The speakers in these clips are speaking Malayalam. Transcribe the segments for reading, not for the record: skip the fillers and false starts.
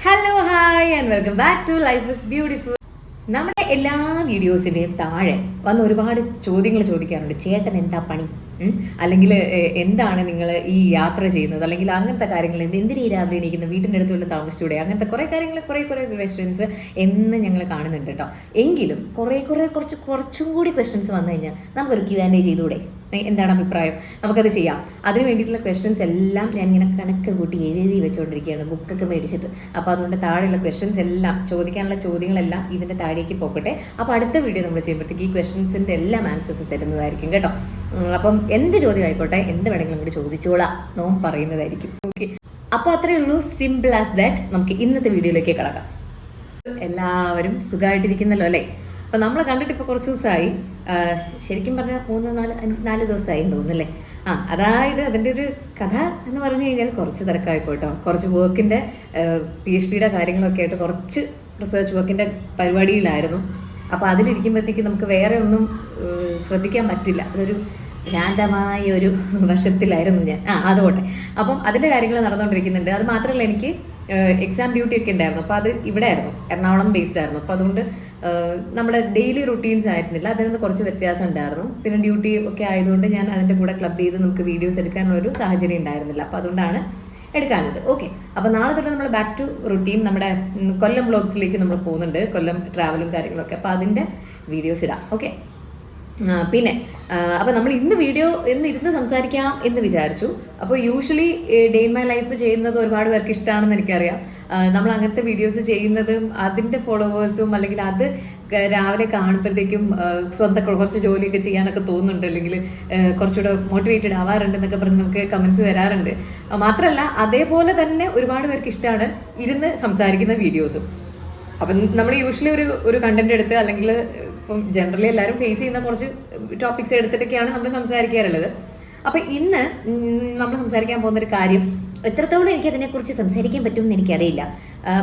Hello hi and welcome back to life is beautiful. നമ്മുടെ എല്ലാ വീഡിയോസിൻ്റെയും താഴെ വന്ന് ഒരുപാട് ചോദ്യങ്ങൾ ചോദിക്കാറുണ്ട്. ചേട്ടൻ എന്താ പണി, അല്ലെങ്കിൽ എന്താണ് നിങ്ങൾ ഈ യാത്ര ചെയ്യുന്നത്, അല്ലെങ്കിൽ അങ്ങനത്തെ കാര്യങ്ങൾ, എന്തിനീ രാവിലെ എണീക്കുന്നത്, വീട്ടിൻ്റെ അടുത്ത് വല്ല താമസിച്ചൂടെ, അങ്ങനത്തെ കുറേ കാര്യങ്ങൾ കുറേ ക്വസ്റ്റ്യൻസ് എന്ന് ഞങ്ങൾ കാണുന്നുണ്ട് കേട്ടോ. എങ്കിലും കുറച്ചും കൂടി ക്വസ്റ്റ്യൻസ് വന്നു കഴിഞ്ഞാൽ നമുക്കൊരു Q&A ചെയ്തുകൂടെ? എന്താണ് അഭിപ്രായം? നമുക്കത് ചെയ്യാം. അതിന് വേണ്ടിയിട്ടുള്ള ക്വസ്റ്റ്യൻസ് എല്ലാം ഞാൻ ഇങ്ങനെ കണക്ക് കൂട്ടി എഴുതി വെച്ചുകൊണ്ടിരിക്കുകയാണ്, ബുക്കൊക്കെ മേടിച്ചിട്ട്. അപ്പോൾ അതുകൊണ്ട് താഴെയുള്ള ക്വസ്റ്റ്യൻസ് എല്ലാം, ചോദിക്കാനുള്ള ചോദ്യങ്ങളെല്ലാം ഇതിൻ്റെ താഴേക്ക് പോകട്ടെ. അപ്പോൾ അടുത്ത വീഡിയോ നമ്മൾ ചെയ്യുമ്പോഴത്തേക്ക് ഈ ക്വസ്റ്റ്യൻസിൻ്റെ എല്ലാം ആൻസേഴ്സ് തരുന്നതായിരിക്കും കേട്ടോ. അപ്പം എന്ത് ചോദ്യം ആയിക്കോട്ടെ, എന്ത് വേണമെങ്കിലും അങ്ങോട്ട് ചോദിച്ചോളാം, നോം പറയുന്നതായിരിക്കും. ഓക്കെ, അപ്പോൾ അത്രയേ ഉള്ളൂ. Simple as that. നമുക്ക് ഇന്നത്തെ വീഡിയോയിലേക്ക് കിടക്കാം. എല്ലാവരും സുഖമായിട്ടിരിക്കുന്നല്ലോ അല്ലേ? അപ്പം നമ്മൾ കണ്ടിട്ട് ഇപ്പോൾ കുറച്ച് ദിവസമായി, ശരിക്കും പറഞ്ഞാൽ 3-4 ദിവസമായി എന്ന് തോന്നുന്നല്ലേ. അതായത് അതിൻ്റെ ഒരു കഥ എന്ന് പറഞ്ഞു കഴിഞ്ഞാൽ കുറച്ച് തിരക്കായി പോയിട്ടോ. കുറച്ച് വർക്കിൻ്റെ PhD കാര്യങ്ങളൊക്കെ ആയിട്ട് കുറച്ച് റിസർച്ച് വർക്കിൻ്റെ പരിപാടിയിലായിരുന്നു. അപ്പോൾ അതിലിരിക്കുമ്പോഴത്തേക്ക് നമുക്ക് വേറെ ഒന്നും ശ്രദ്ധിക്കാൻ പറ്റില്ല. അതൊരു ഭ്രാന്തമായ ഒരു വശത്തിലായിരുന്നു ഞാൻ. അതുപോട്ടെ. അപ്പം അതിൻ്റെ കാര്യങ്ങൾ നടന്നുകൊണ്ടിരിക്കുന്നുണ്ട്. അത് മാത്രമല്ല, എനിക്ക് എക്സാം ഡ്യൂട്ടി ഒക്കെ ഉണ്ടായിരുന്നു. അപ്പോൾ അത് ഇവിടെ ആയിരുന്നു, എറണാകുളം ബേസ്ഡ് ആയിരുന്നു. അപ്പോൾ അതുകൊണ്ട് നമ്മുടെ ഡെയിലി റുട്ടീൻസ് ആയിരുന്നില്ല, അതിൽ നിന്ന് കുറച്ച് വ്യത്യാസം ഉണ്ടായിരുന്നു. പിന്നെ ഡ്യൂട്ടി ഒക്കെ ആയതുകൊണ്ട് ഞാൻ അതിൻ്റെ കൂടെ ക്ലബ് ചെയ്ത് നമുക്ക് വീഡിയോസ് എടുക്കാനുള്ളൊരു സാഹചര്യം ഉണ്ടായിരുന്നില്ല. അപ്പോൾ അതുകൊണ്ടാണ് എടുക്കാനത്. ഓക്കെ, അപ്പോൾ നാളെ തൊട്ട് നമ്മൾ ബാക്ക് ടു റുട്ടീൻ, നമ്മുടെ കൊല്ലം വ്ളോഗ്സിലേക്ക് നമ്മൾ പോകുന്നുണ്ട്. കൊല്ലം ട്രാവലും കാര്യങ്ങളൊക്കെ. അപ്പോൾ അതിൻ്റെ വീഡിയോസ് ഇടാം. ഓക്കെ, പിന്നെ അപ്പോൾ നമ്മൾ ഇന്ന് ഇരുന്ന് സംസാരിക്കാം എന്ന് വിചാരിച്ചു. അപ്പോൾ usually day in my life ചെയ്യുന്നത് ഒരുപാട് പേർക്ക് ഇഷ്ടമാണെന്ന് എനിക്കറിയാം. നമ്മൾ അങ്ങനത്തെ വീഡിയോസ് ചെയ്യുന്നതും അതിൻ്റെ ഫോളോവേഴ്സും, അല്ലെങ്കിൽ അത് രാവിലെ കാണുമ്പോഴത്തേക്കും സ്വന്തം കുറച്ച് ജോലിയൊക്കെ ചെയ്യാനൊക്കെ തോന്നുന്നുണ്ട്, അല്ലെങ്കിൽ കുറച്ചുകൂടെ മോട്ടിവേറ്റഡ് ആവാറുണ്ട് എന്നൊക്കെ പറഞ്ഞ് നമുക്ക് കമൻസ് വരാറുണ്ട്. മാത്രമല്ല, അതേപോലെ തന്നെ ഒരുപാട് പേർക്ക് ഇഷ്ടമാണ് ഇരുന്ന് സംസാരിക്കുന്ന വീഡിയോസും. അപ്പം നമ്മൾ യൂഷ്വലി ഒരു കണ്ടന്റ് എടുത്ത്, അല്ലെങ്കിൽ ഇപ്പം ജനറലി എല്ലാവരും ഫേസ് ചെയ്യുന്ന കുറച്ച് ടോപ്പിക്സ് എടുത്തിട്ടൊക്കെയാണ് നമ്മൾ സംസാരിക്കാറുള്ളത്. അപ്പം ഇന്ന് നമ്മൾ സംസാരിക്കാൻ പോകുന്നൊരു കാര്യം, എത്രത്തോളം എനിക്ക് അതിനെക്കുറിച്ച് സംസാരിക്കാൻ പറ്റുമെന്ന് എനിക്കറിയില്ല.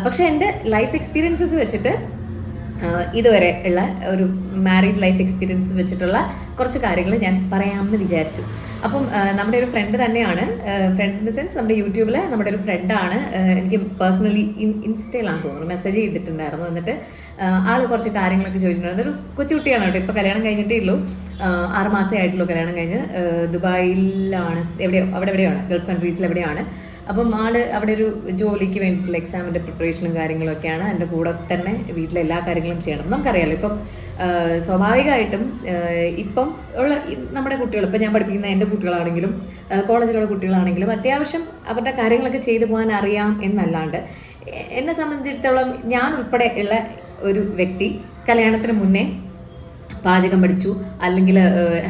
പക്ഷേ എൻ്റെ ലൈഫ് എക്സ്പീരിയൻസസ് വെച്ചിട്ട്, ഇതുവരെ ഉള്ള ഒരു മാരീഡ് ലൈഫ് എക്സ്പീരിയൻസ് വെച്ചിട്ടുള്ള കുറച്ച് കാര്യങ്ങൾ ഞാൻ പറയാമെന്ന് വിചാരിച്ചു. അപ്പം നമ്മുടെ ഒരു ഫ്രണ്ട് തന്നെയാണ്, ഫ്രണ്ട് ഇൻ ദ സെൻസ് നമ്മുടെ യൂട്യൂബിലെ നമ്മുടെ ഒരു ഫ്രണ്ടാണ്. എനിക്ക് പേഴ്സണലി ഇൻസ്റ്റയിലാണെന്ന് തോന്നുന്നു മെസ്സേജ് ചെയ്തിട്ടുണ്ടായിരുന്നു. എന്നിട്ട് ആള് കുറച്ച് കാര്യങ്ങളൊക്കെ ചോദിച്ചിട്ടുണ്ടായിരുന്നു. ഒരു കൊച്ചുകുട്ടിയാണ് കേട്ടോ, ഇപ്പോൾ കല്യാണം കഴിഞ്ഞിട്ടേ ഉള്ളൂ, 6 മാസമേ ആയിട്ടുള്ളൂ കല്യാണം കഴിഞ്ഞ്. ദുബായിലാണ്, എവിടെയാണ്, ഗൾഫ് കൺട്രീസിൽ എവിടെയാണ്. അപ്പം ആള് അവിടെ ഒരു ജോലിക്ക് വേണ്ടിയിട്ടുള്ള എക്സാമിൻ്റെ പ്രിപ്പറേഷനും കാര്യങ്ങളൊക്കെയാണ്. എൻ്റെ കൂടെ തന്നെ വീട്ടിലെ എല്ലാ കാര്യങ്ങളും ചെയ്യണം. നമുക്കറിയാമല്ലോ, ഇപ്പം സ്വാഭാവികമായിട്ടും ഇപ്പം ഉള്ള നമ്മുടെ കുട്ടികൾ, ഇപ്പം ഞാൻ പഠിപ്പിക്കുന്ന എൻ്റെ കുട്ടികളാണെങ്കിലും കോളേജിലുള്ള കുട്ടികളാണെങ്കിലും അത്യാവശ്യം അവരുടെ കാര്യങ്ങളൊക്കെ ചെയ്തു പോകാൻ അറിയാം എന്നല്ലാണ്ട്, എന്നെ സംബന്ധിച്ചിടത്തോളം ഞാൻ ഉൾപ്പെടെ ഉള്ള ഒരു വ്യക്തി കല്യാണത്തിന് മുന്നേ പാചകം പഠിച്ചു, അല്ലെങ്കിൽ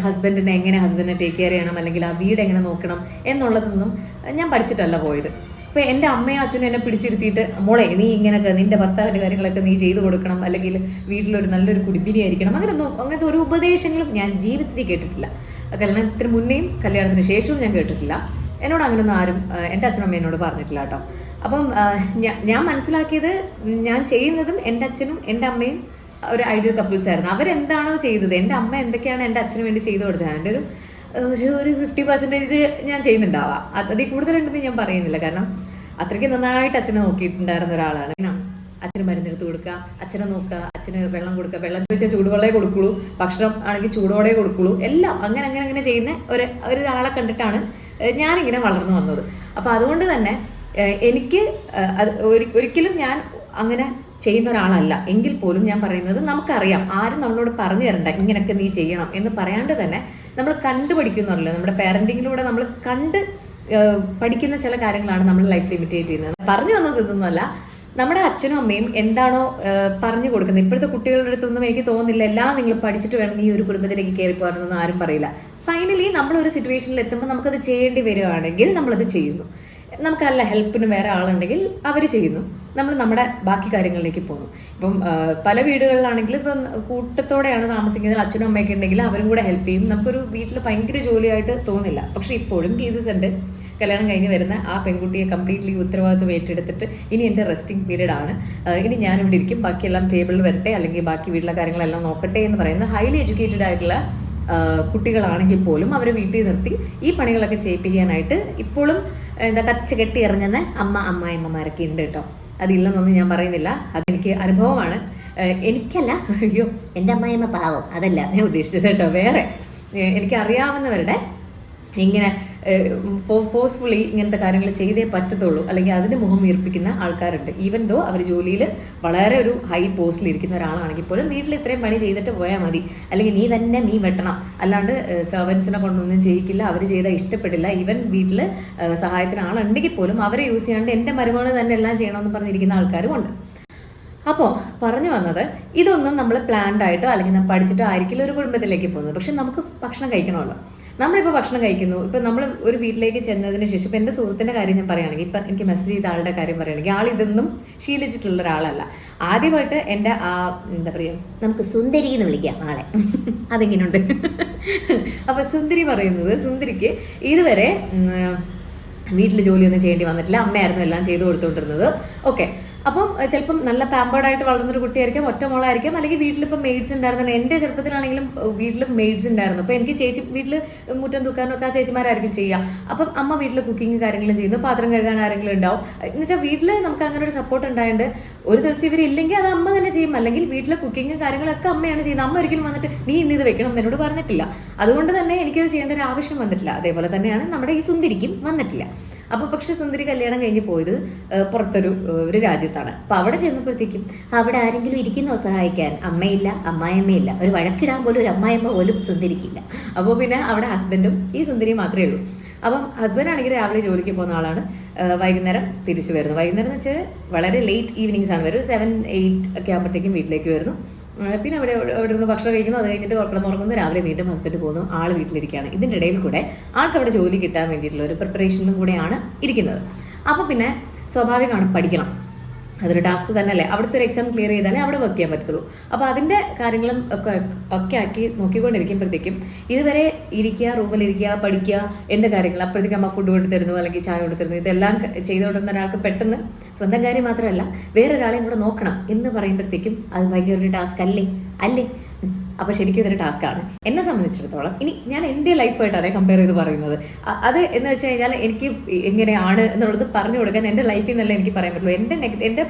ഹസ്ബൻഡിനെ ടേക്ക് കെയർ ചെയ്യണം, അല്ലെങ്കിൽ ആ വീട് എങ്ങനെ നോക്കണം എന്നുള്ളതൊന്നും ഞാൻ പഠിച്ചിട്ടല്ല പോയത്. ഇപ്പോൾ എൻ്റെ അമ്മയും അച്ഛനും എന്നെ പിടിച്ചിരുത്തിയിട്ട്, മോളെ നീ ഇങ്ങനെയൊക്കെ നിൻ്റെ ഭർത്താവിൻ്റെ കാര്യങ്ങളൊക്കെ നീ ചെയ്തു കൊടുക്കണം, അല്ലെങ്കിൽ വീട്ടിലൊരു നല്ലൊരു കുടുംബിനി ആയിരിക്കണം, അങ്ങനത്തെ ഒരു ഉപദേശങ്ങളും ഞാൻ ജീവിതത്തിൽ കേട്ടിട്ടില്ല. കല്യാണത്തിന് മുന്നേയും കല്യാണത്തിന് ശേഷവും ഞാൻ കേട്ടിട്ടില്ല. എന്നോട് അങ്ങനെയൊന്നും ആരും, എൻ്റെ അച്ഛനും അമ്മയും എന്നോട് പറഞ്ഞിട്ടില്ല കേട്ടോ. അപ്പം ഞാൻ മനസ്സിലാക്കിയത്, ഞാൻ ചെയ്യുന്നതും എൻ്റെ അച്ഛനും എൻ്റെ അമ്മയും ഒരു ഐഡിയൽ കപ്പിൾസ് ആയിരുന്നു. അവരെന്താണോ ചെയ്തത്, എൻ്റെ അമ്മ എന്തൊക്കെയാണ് എൻ്റെ അച്ഛന് വേണ്ടി ചെയ്തു കൊടുത്തത്, അതിൻ്റെ ഒരു 50% ഞാൻ ചെയ്യുന്നുണ്ടാവാം. അതിൽ കൂടുതലുണ്ടെന്ന് ഞാൻ പറയുന്നില്ല, കാരണം അത്രയ്ക്ക് നന്നായിട്ട് അച്ഛനെ നോക്കിയിട്ടുണ്ടായിരുന്ന ഒരാളാണ്. അച്ഛന് മരുന്നെടുത്ത് കൊടുക്കുക, അച്ഛനെ നോക്കുക, അച്ഛന് വെള്ളം കൊടുക്കുക, വെള്ളം വെച്ചാൽ ചൂടുവെള്ളമേ കൊടുക്കുള്ളൂ, ഭക്ഷണം ആണെങ്കിൽ ചൂടോടെ കൊടുക്കുള്ളൂ, എല്ലാം അങ്ങനെ ചെയ്യുന്ന ഒരാളെ കണ്ടിട്ടാണ് ഞാനിങ്ങനെ വളർന്നു വന്നത്. അപ്പോൾ അതുകൊണ്ട് തന്നെ എനിക്ക് ഒരിക്കലും ഞാൻ അങ്ങനെ ചെയ്യുന്ന ഒരാളല്ല. എങ്കിൽ പോലും ഞാൻ പറയുന്നത്, നമുക്കറിയാം, ആരും നമ്മളോട് പറഞ്ഞു തരണ്ട ഇങ്ങനെയൊക്കെ നീ ചെയ്യണം എന്ന് പറയാണ്ട് തന്നെ നമ്മൾ കണ്ടുപഠിക്കുന്നുള്ളൂ. നമ്മുടെ പാരന്റിങ്ങിലൂടെ നമ്മൾ കണ്ട് പഠിക്കുന്ന ചില കാര്യങ്ങളാണ് നമ്മൾ ലൈഫിൽ ഇമിറ്റേറ്റ് ചെയ്യുന്നത്. പറഞ്ഞു വന്നത് ഇതൊന്നുമല്ല, നമ്മുടെ അച്ഛനും അമ്മയും എന്താണോ പറഞ്ഞു കൊടുക്കുന്നത്. ഇപ്പോഴത്തെ കുട്ടികളുടെ അടുത്തൊന്നും എനിക്ക് തോന്നുന്നില്ല എല്ലാം നിങ്ങൾ പഠിച്ചിട്ട് വേണം ഈ ഒരു കുടുംബത്തിലേക്ക് കയറി പോകാനൊന്നും ആരും പറയില്ല. ഫൈനലി നമ്മളൊരു സിറ്റുവേഷനിൽ എത്തുമ്പോൾ നമുക്കത് ചെയ്യേണ്ടി വരികയാണെങ്കിൽ നമ്മളത് ചെയ്യുന്നു. നമുക്കല്ല ഹെൽപ്പിന് വേറെ ആളുണ്ടെങ്കിൽ അവർ ചെയ്യുന്നു, നമ്മൾ നമ്മുടെ ബാക്കി കാര്യങ്ങളിലേക്ക് പോകുന്നു. ഇപ്പം പല വീടുകളിലാണെങ്കിലും ഇപ്പം കൂട്ടത്തോടെയാണ് താമസിക്കുന്നത്, അച്ഛനും അമ്മയൊക്കെ ഉണ്ടെങ്കിൽ അവരും കൂടെ ഹെൽപ്പ് ചെയ്യും. നമുക്കൊരു വീട്ടിൽ ഭയങ്കര ജോലിയായിട്ട് തോന്നില്ല. പക്ഷെ ഇപ്പോഴും കേസസ് ഉണ്ട്, കല്യാണം കഴിഞ്ഞ് വരുന്ന ആ പെൺകുട്ടിയെ കംപ്ലീറ്റ്ലി ഉത്തരവാദിത്വം ഏറ്റെടുത്തിട്ട് ഇനി എൻ്റെ റെസ്റ്റിംഗ് പീരീഡ് ആണ്, ഇനി ഞാനിവിടെ ഇരിക്കും, ബാക്കിയെല്ലാം ടേബിളിൽ വരട്ടെ, അല്ലെങ്കിൽ ബാക്കി വീട്ടിലെ കാര്യങ്ങളെല്ലാം നോക്കട്ടെ എന്ന് പറയുന്ന ഹൈലി എഡ്യൂക്കേറ്റഡ് ആയിട്ടുള്ള കുട്ടികളാണെങ്കിൽ പോലും അവരെ വീട്ടിൽ നിർത്തി ഈ പണികളൊക്കെ ചെയ്യിപ്പിക്കാനായിട്ട് ഇപ്പോഴും എന്താ കച്ച കെട്ടി ഇറങ്ങുന്ന അമ്മായിമ്മമാരൊക്കെ ഉണ്ട് കേട്ടോ. അതില്ലെന്നൊന്നും ഞാൻ പറയുന്നില്ല, അതെനിക്ക് അനുഭവമാണ്. എനിക്കല്ല, അയ്യോ എൻ്റെ അമ്മായിമ്മ പാവം, അതല്ല ഞാൻ ഉദ്ദേശിച്ചത് കേട്ടോ. വേറെ എനിക്കറിയാവുന്നവരുടെ ഇങ്ങനെ ഫോഴ്സ്ഫുള്ളി ഇങ്ങനത്തെ കാര്യങ്ങൾ ചെയ്തേ പറ്റത്തുള്ളൂ, അല്ലെങ്കിൽ അതിന് മുഖം വീർപ്പിക്കുന്ന ആൾക്കാരുണ്ട്. ഈവൻ ദോ അവർ ജോലിയിൽ വളരെ ഒരു ഹൈ പോസ്റ്റിൽ ഇരിക്കുന്ന ഒരാളാണെങ്കിൽ പോലും വീട്ടിൽ ഇത്രയും പണി ചെയ്തിട്ട് പോയാൽ മതി, അല്ലെങ്കിൽ നീ തന്നെ മീൻ വെട്ടണം, അല്ലാണ്ട് സെർവൻസിനെ കൊണ്ടൊന്നും ചെയ്യിക്കില്ല, അവർ ചെയ്താൽ ഇഷ്ടപ്പെടില്ല. ഈവൻ വീട്ടിൽ സഹായത്തിന് ആളുണ്ടെങ്കിൽ പോലും അവരെ യൂസ് ചെയ്യാണ്ട് എൻ്റെ മരുമകൾ തന്നെ എല്ലാം ചെയ്യണമെന്ന് പറഞ്ഞിരിക്കുന്ന ആൾക്കാരും ഉണ്ട്. അപ്പോൾ പറഞ്ഞു വന്നത്, ഇതൊന്നും നമ്മൾ പ്ലാൻഡ് ആയിട്ടോ അല്ലെങ്കിൽ നമ്മൾ പഠിച്ചിട്ടോ ആയിരിക്കില്ല ഒരു കുടുംബത്തിലേക്ക് പോകുന്നത്. പക്ഷെ നമുക്ക് ഭക്ഷണം കഴിക്കണമല്ലോ. നമ്മളിപ്പോൾ ഭക്ഷണം കഴിക്കുന്നു. ഇപ്പം നമ്മൾ ഒരു വീട്ടിലേക്ക് ചെന്നതിന് ശേഷം, ഇപ്പം എൻ്റെ സുഹൃത്തിൻ്റെ കാര്യം ഞാൻ പറയുകയാണെങ്കിൽ, ഇപ്പം എനിക്ക് മെസ്സേജ് ചെയ്ത ആളുടെ കാര്യം പറയുകയാണെങ്കിൽ, ആൾ ഇതൊന്നും ശീലിച്ചിട്ടുള്ള ഒരാളല്ല. ആദ്യമായിട്ട് എൻ്റെ എന്താ പറയുക, നമുക്ക് സുന്ദരി എന്ന് വിളിക്കാം ആളെ, അതെങ്ങനെയുണ്ട്. അപ്പോൾ സുന്ദരി പറയുന്നത്, സുന്ദരിക്ക് ഇതുവരെ വീട്ടിൽ ജോലിയൊന്നും ചെയ്യേണ്ടി വന്നിട്ടില്ല, അമ്മയായിരുന്നു എല്ലാം ചെയ്തു കൊടുത്തുകൊണ്ടിരുന്നത്. ഓക്കെ, അപ്പം ചിലപ്പം നല്ല പാമ്പേർഡായിട്ട് വളർന്നൊരു കുട്ടിയായിരിക്കാം, ഒറ്റ മോളായിരിക്കാം, അല്ലെങ്കിൽ വീട്ടിലിപ്പം മെയ്ഡ്സ് ഉണ്ടായിരുന്നു. എൻ്റെ ചെറുപ്പത്തിലാണെങ്കിലും വീട്ടിൽ മെയ്ഡ്സ് ഉണ്ടായിരുന്നു. അപ്പോൾ എനിക്ക് ചേച്ചി വീട്ടിൽ മുറ്റം തൂക്കാനൊക്കെ ആ ചേച്ചിമാരായിരിക്കും ചെയ്യുക. അപ്പം അമ്മ വീട്ടിൽ കുക്കിങ് കാര്യങ്ങളും ചെയ്യുന്നു, പാത്രം കഴുകാൻ ആരെങ്കിലും ഉണ്ടാവും. എന്ന് വെച്ചാൽ വീട്ടിൽ നമുക്ക് അങ്ങനെ ഒരു സപ്പോർട്ട് ഉണ്ടായതുകൊണ്ട് ഒരു ദിവസം ഇവരില്ലെങ്കിൽ അത് അമ്മ തന്നെ ചെയ്യും, അല്ലെങ്കിൽ വീട്ടിലെ കുക്കിങ്ങും കാര്യങ്ങളൊക്കെ അമ്മയാണ് ചെയ്യുന്നത്. അമ്മ ഒരിക്കലും വന്നിട്ട് നീ ഇന്ന് ഇത് വെക്കണം എന്നോട് പറഞ്ഞിട്ടില്ല. അതുകൊണ്ട് തന്നെ എനിക്കത് ചെയ്യേണ്ട ഒരു ആവശ്യം വന്നിട്ടില്ല. അതേപോലെ തന്നെയാണ് നമ്മുടെ ഈ സുന്ദരിക്കും വന്നിട്ടില്ല. അപ്പോൾ പക്ഷെ സുന്ദരി കല്യാണം കഴിഞ്ഞ് പോയത് പുറത്തൊരു രാജ്യത്താണ്. അപ്പോൾ അവിടെ ചെന്നപ്പോഴത്തേക്കും അവിടെ ആരെങ്കിലും ഇരിക്കുന്നോ സഹായിക്കാൻ? അമ്മയില്ല, അമ്മായിയമ്മയില്ല, ഒരു വഴക്കിടാൻ പോലും ഒരു അമ്മായിയമ്മ പോലും സുന്ദരിക്കില്ല. അപ്പോൾ പിന്നെ അവിടെ ഹസ്ബൻഡും ഈ സുന്ദരിയും മാത്രമേ ഉള്ളൂ. അപ്പം ഹസ്ബൻഡ് ആണെങ്കിൽ രാവിലെ ജോലിക്ക് പോകുന്ന ആളാണ്, വൈകുന്നേരം തിരിച്ചു വരുന്നു. വൈകുന്നേരം എന്ന് വെച്ചാൽ വളരെ ലേറ്റ് ഈവനിങ്സ് ആണ് വരും, 7-8 ഒക്കെ ആകുമ്പോഴത്തേക്കും വീട്ടിലേക്ക് വരുന്നു. പിന്നെ അവിടെ നിന്ന് ഭക്ഷണം കഴിക്കുന്നു, അത് കഴിഞ്ഞിട്ട് കിടന്നുറങ്ങുന്നു, രാവിലെ വീണ്ടും ഹസ്ബൻഡ് പോകുന്നു, ആൾ വീട്ടിലിരിക്കുകയാണ്. ഇതിൻ്റെ ഇടയിൽ കൂടെ ആൾക്ക് അവിടെ ജോലി കിട്ടാൻ വേണ്ടിയിട്ടുള്ള ഒരു പ്രിപ്പറേഷനിലും കൂടെയാണ് ഇരിക്കുന്നത്. അപ്പോൾ പിന്നെ സ്വാഭാവികമാണ്, പഠിക്കണം, അതൊരു ടാസ്ക് തന്നെ അല്ലേ. അവിടുത്തെ ഒരു എക്സാം ക്ലിയർ ചെയ്താലേ അവിടെ വർക്ക് ചെയ്യാൻ പറ്റത്തുള്ളൂ. അപ്പോൾ അതിൻ്റെ കാര്യങ്ങളും ഒക്കെ ആക്കി നോക്കിക്കൊണ്ടിരിക്കുമ്പോഴത്തേക്കും ഇതുവരെ ഇരിക്കുക, റൂമിലിരിക്കുക, പഠിക്കുക, എൻ്റെ കാര്യങ്ങൾ, അപ്പോഴത്തേക്കും അമ്മ ഫുഡ് കൊടുത്തിരുന്നു അല്ലെങ്കിൽ ചായ കൊടുത്തിരുന്നു. ഇതെല്ലാം ചെയ്തുകൊണ്ടിരുന്ന ഒരാൾക്ക് പെട്ടെന്ന് സ്വന്തം കാര്യം മാത്രമല്ല വേറൊരാളെയും കൂടെ നോക്കണം എന്ന് പറയുമ്പോഴത്തേക്കും അത് ഭയങ്കര ഒരു ടാസ്ക് അല്ലേ. അപ്പോൾ ശരിക്കും ഇതൊരു ടാസ്ക്കാണ് എന്നെ സംബന്ധിച്ചിടത്തോളം. ഇനി ഞാൻ എൻ്റെ ലൈഫായിട്ടാണ് കമ്പയർ ചെയ്ത് പറയുന്നത്. അത് എന്ന് വെച്ച് കഴിഞ്ഞാൽ എനിക്ക് എങ്ങനെയാണ് എന്നുള്ളത് പറഞ്ഞു കൊടുക്കാൻ എൻ്റെ ലൈഫിൽ നിന്നല്ല എനിക്ക് പറയാൻ പറ്റുള്ളൂ. എൻ്റെ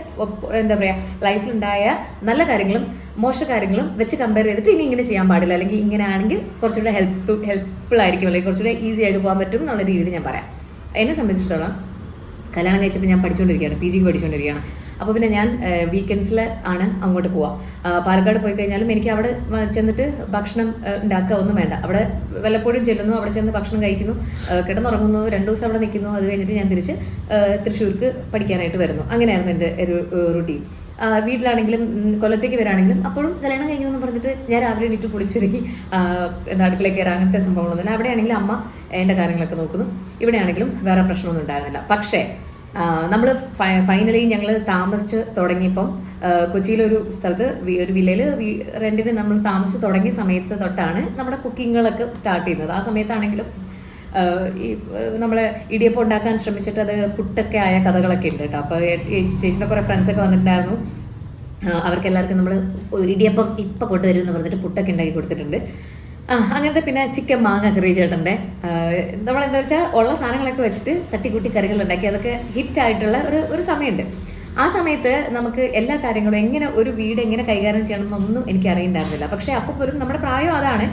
എന്താ പറയുക, ലൈഫിലുണ്ടായ നല്ല കാര്യങ്ങളും മോശ കാര്യങ്ങളും വെച്ച് കമ്പയർ ചെയ്തിട്ട് ഇനി ഇങ്ങനെ ചെയ്യാൻ പാടില്ല, അല്ലെങ്കിൽ ഇങ്ങനെ ആണെങ്കിൽ കുറച്ചുകൂടെ ഹെൽപ്ഫുൾ ആയിരിക്കും, അല്ലെങ്കിൽ കുറച്ചുകൂടെ ഈസി ആയിട്ട് പോകാൻ പറ്റും എന്നുള്ള രീതിയിൽ ഞാൻ പറയാം. എന്നെ സംബന്ധിച്ചിടത്തോളം കല്യാണം കഴിച്ചപ്പോൾ ഞാൻ പഠിച്ചുകൊണ്ടിരിക്കുകയാണ്, PG പഠിച്ചുകൊണ്ടിരിക്കുകയാണ്. അപ്പോൾ പിന്നെ ഞാൻ വീക്കെൻഡ്സിൽ ആണ് അങ്ങോട്ട് പോവാം. പാലക്കാട് പോയി കഴിഞ്ഞാലും എനിക്ക് അവിടെ ചെന്നിട്ട് ഭക്ഷണം ഉണ്ടാക്കുക ഒന്നും വേണ്ട. അവിടെ വല്ലപ്പോഴും ചെല്ലുന്നു, അവിടെ ചെന്ന് ഭക്ഷണം കഴിക്കുന്നു, കിടന്നുറങ്ങുന്നു, 2 ദിവസം അവിടെ നിൽക്കുന്നു. അത് കഴിഞ്ഞിട്ട് ഞാൻ തിരിച്ച് തൃശ്ശൂർക്ക് പഠിക്കാനായിട്ട് വരുന്നു. അങ്ങനെയായിരുന്നു എൻ്റെ ഒരു റുട്ടീൻ. വീട്ടിലാണെങ്കിലും കൊല്ലത്തേക്ക് വരാണെങ്കിലും അപ്പോഴും കല്യാണം കഴിഞ്ഞു എന്ന് പറഞ്ഞിട്ട് ഞാൻ രാവിലെ എണീറ്റ് പൊളിച്ചൊരുങ്ങി അടുക്കളയിൽ കയറാൻ അങ്ങനത്തെ സംഭവങ്ങളൊന്നുമില്ല. അവിടെയാണെങ്കിലും അമ്മ എൻ്റെ കാര്യങ്ങളൊക്കെ നോക്കുന്നു, ഇവിടെയാണെങ്കിലും വേറെ പ്രശ്നമൊന്നും ഉണ്ടായിരുന്നില്ല. പക്ഷേ നമ്മൾ ഫൈനലി ഞങ്ങൾ താമസിച്ച് തുടങ്ങിയപ്പം കൊച്ചിയിലൊരു സ്ഥലത്ത് ഒരു വില്ലയിൽ റെൻറ്റിന് നമ്മൾ താമസിച്ച് തുടങ്ങിയ സമയത്ത് തൊട്ടാണ് നമ്മുടെ കുക്കിങ്ങുകളൊക്കെ സ്റ്റാർട്ട് ചെയ്യുന്നത്. ആ സമയത്താണെങ്കിലും ഈ നമ്മൾ ഇടിയപ്പം ഉണ്ടാക്കാൻ ശ്രമിച്ചിട്ട് അത് പുട്ടൊക്കെ ആയ കഥകളൊക്കെ ഉണ്ട് കേട്ടോ. അപ്പോൾ ചേച്ചിൻ്റെ കുറേ ഫ്രണ്ട്സൊക്കെ വന്നിട്ടുണ്ടായിരുന്നു. അവർക്ക് എല്ലാവർക്കും നമ്മൾ ഇടിയപ്പം ഇപ്പം കൊണ്ടുവരും എന്ന് പറഞ്ഞിട്ട് പുട്ടൊക്കെ ഉണ്ടാക്കി കൊടുത്തിട്ടുണ്ട്. അങ്ങനത്തെ പിന്നെ ചിക്കൻ മാങ്ങ കറി ചേട്ടൻ്റെ നമ്മളെന്താ വെച്ചാൽ ഉള്ള സാധനങ്ങളൊക്കെ വെച്ചിട്ട് തട്ടിക്കൂട്ടി കറികൾ ഉണ്ടാക്കി അതൊക്കെ ഹിറ്റായിട്ടുള്ള ഒരു സമയമുണ്ട്. ആ സമയത്ത് നമുക്ക് എല്ലാ കാര്യങ്ങളും എങ്ങനെ ഒരു വീട് എങ്ങനെ കൈകാര്യം ചെയ്യണം എന്നൊന്നും എനിക്ക് അറിയണ്ടായിരുന്നില്ല. പക്ഷേ അപ്പോൾ പോലും നമ്മുടെ പ്രായം അതാണ്.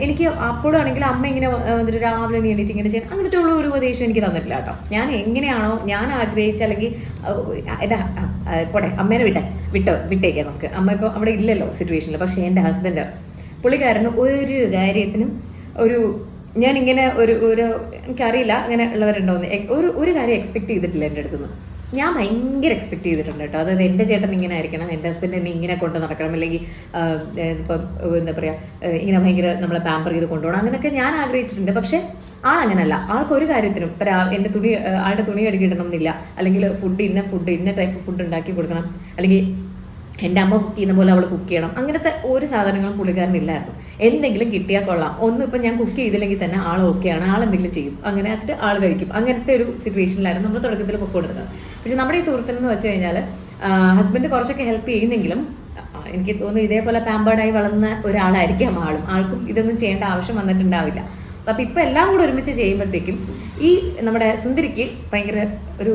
എനിക്ക് അപ്പോഴും ആണെങ്കിൽ അമ്മ ഇങ്ങനെ വന്നിട്ട് രാവിലെ എണീറ്റ് ഇങ്ങനെ ചെയ്യണം അങ്ങനത്തെ ഉള്ള ഒരു ഉപദേശം എനിക്ക് തന്നിട്ടില്ല കേട്ടോ. ഞാൻ എങ്ങനെയാണോ ഞാൻ ആഗ്രഹിച്ച, അല്ലെങ്കിൽ എൻ്റെ പോട്ടെ അമ്മേനെ വിട്ടേക്കാം നമുക്ക്. അമ്മ ഇപ്പോൾ അവിടെ ഇല്ലല്ലോ സിറ്റുവേഷനിൽ. പക്ഷേ എൻ്റെ ഹസ്ബൻഡ് പുള്ളിക്കാരന് ഒരു കാര്യത്തിനും ഞാനിങ്ങനെ ഒരു എനിക്കറിയില്ല അങ്ങനെ ഉള്ളവരുണ്ടോയെന്ന് ഒരു കാര്യം എക്സ്പെക്ട് ചെയ്തിട്ടില്ല എൻ്റെ അടുത്തുനിന്ന്. ഞാൻ ഭയങ്കര എക്സ്പെക്ട് ചെയ്തിട്ടുണ്ട് കേട്ടോ. അതായത് എൻ്റെ ചേട്ടൻ ഇങ്ങനെ ആയിരിക്കണം, എൻ്റെ ഹസ്ബൻഡ് എന്നെ ഇങ്ങനെ കൊണ്ട് നടക്കണം, അല്ലെങ്കിൽ ഇപ്പം എന്താ പറയുക ഇങ്ങനെ ഭയങ്കര നമ്മളെ പാമ്പർ ചെയ്ത് കൊണ്ടുപോകണം, അങ്ങനെയൊക്കെ ഞാൻ ആഗ്രഹിച്ചിട്ടുണ്ട്. പക്ഷേ ആളങ്ങനല്ല. ആൾക്കൊരു കാര്യത്തിനും ഇപ്പം എൻ്റെ ആളുടെ തുണി കഴുകിയിടണം എന്നില്ല, അല്ലെങ്കിൽ ഇന്ന ടൈപ്പ് ഫുഡ് ഉണ്ടാക്കി കൊടുക്കണം, അല്ലെങ്കിൽ എൻ്റെ അമ്മ കുക്ക് ചെയ്യുന്ന പോലെ അവൾ കുക്ക് ചെയ്യണം, അങ്ങനത്തെ ഒരു സാധനങ്ങളും പുള്ളിക്കാരനില്ലായിരുന്നു. എന്തെങ്കിലും കിട്ടിയാൽ കൊള്ളാം, ഒന്നും ഇപ്പം ഞാൻ കുക്ക് ചെയ്തില്ലെങ്കിൽ തന്നെ ആൾ ഓക്കെയാണ്, ആളെന്തെങ്കിലും ചെയ്യും, അങ്ങനെ എന്നിട്ട് ആൾ കഴിക്കും. അങ്ങനത്തെ ഒരു സിറ്റുവേഷനിലായിരുന്നു നമ്മൾ തുടക്കത്തിൽ പൊക്കോടുന്നത്. പക്ഷെ നമ്മുടെ ഈ സുഹൃത്തിനെന്ന് വെച്ച് കഴിഞ്ഞാൽ ഹസ്ബൻഡ് കുറച്ചൊക്കെ ഹെൽപ്പ് ചെയ്യുന്നെങ്കിലും എനിക്ക് തോന്നുന്നു ഇതേപോലെ പാമ്പേർഡായി വളർന്ന ഒരാളായിരിക്കാം ആൾക്കും ഇതൊന്നും ചെയ്യേണ്ട ആവശ്യം വന്നിട്ടുണ്ടാവില്ല. അപ്പോൾ ഇപ്പോൾ എല്ലാം കൂടെ ഒരുമിച്ച് ചെയ്യുമ്പോഴത്തേക്കും ഈ നമ്മുടെ സുന്ദരിക്ക് ഭയങ്കര ഒരു